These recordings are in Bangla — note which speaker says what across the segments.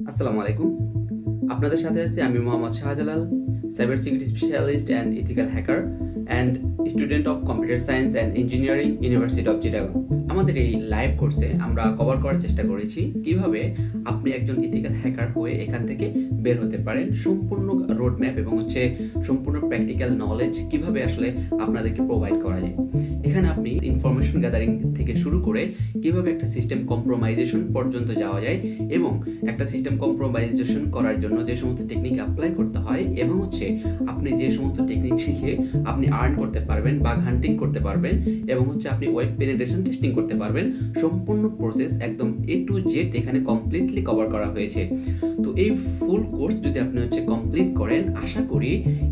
Speaker 1: আসসালামু আলাইকুম। আপনাদের সাথে আছি আমি Mohammad Shahjalal, cyber security specialist and ethical hacker and student of computer science and engineering university of Chittagong. আমাদের এই লাইভ কোর্সে আমরা কভার করার চেষ্টা করেছি কিভাবে আপনি একজন ইথিক্যাল হ্যাকার হয়ে এখান থেকে বের হতে পারেন। সম্পূর্ণ রোড ম্যাপ এবং সম্পূর্ণ প্র্যাকটিক্যাল নলেজ কিভাবে আসলে আপনাদেরকে প্রোভাইড করা যায়। এখানে আপনি ইনফরমেশন গ্যাদারিং থেকে শুরু করে কিভাবে একটা সিস্টেম কম্প্রোমাইজেশন পর্যন্ত যাওয়া যায় এবং একটা সিস্টেম কম্প্রোমাইজেশন করার জন্য যে সমস্ত টেকনিক অ্যাপ্লাই করতে হয় এবং আপনি যে সমস্ত টেকনিক শিখে আপনি আর্ন করতে পারবেন, বাগ হান্টিং করতে পারবেন এবং আপনি ওয়েব পেনিট্রেশন টেস্টিং করতে পারবেন। সম্পূর্ণ প্রসেস একদম A to Z এখানে কমপ্লিটলি কভার করা হয়েছে। তো এই ফুল কোর্স যদি আপনি কমপ্লিট করেন, আশা করি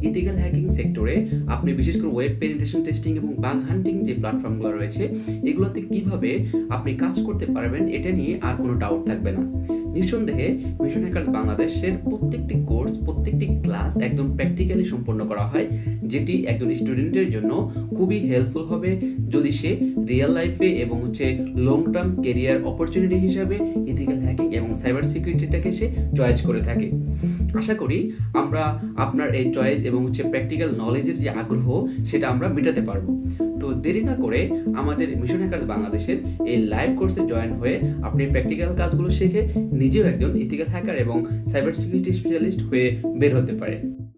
Speaker 1: ইথিক্যাল হ্যাকিং সেক্টরে আপনি বিশেষ করে ওয়েব পেনিট্রেশন টেস্টিং এবং বাগ হান্টিং যে প্ল্যাটফর্মগুলো রয়েছে এগুলোতে কিভাবে আপনি কাজ করতে পারবেন এটা নিয়ে আর কোনো ডাউট থাকবে না। নিঃসন্দেহে মিশন হ্যাকার্স বাংলাদেশের প্রত্যেকটি কোর্স, প্রত্যেকটি ক্লাস একদম প্র্যাকটিক্যালি সম্পন্ন করা হয়, যেটি একজন স্টুডেন্টের জন্য খুবই হেল্পফুল হবে যদি সে রিয়েল লাইফে এবং লং টার্ম কেরিয়ার অপরচুনিটি হিসাবে ইথিক্যাল হ্যাকিং এবং সাইবার সিকিউরিটিটাকে সে চয়েস করে থাকে। আশা করি আমরা আপনার এই চয়েস এবং প্র্যাকটিক্যাল নলেজের যে আগ্রহ সেটা আমরা মেটাতে পারবো। তো দেরি না করে আমাদের মিশন হ্যাকার্স বাংলাদেশের এই লাইভ কোর্সে জয়েন হয়ে আপনি প্র্যাকটিক্যাল কাজগুলো শিখে নিজেও একজন ইথিক্যাল হ্যাকার এবং সাইবার সিকিউরিটি স্পেশালিস্ট হয়ে বের হতে পারেন।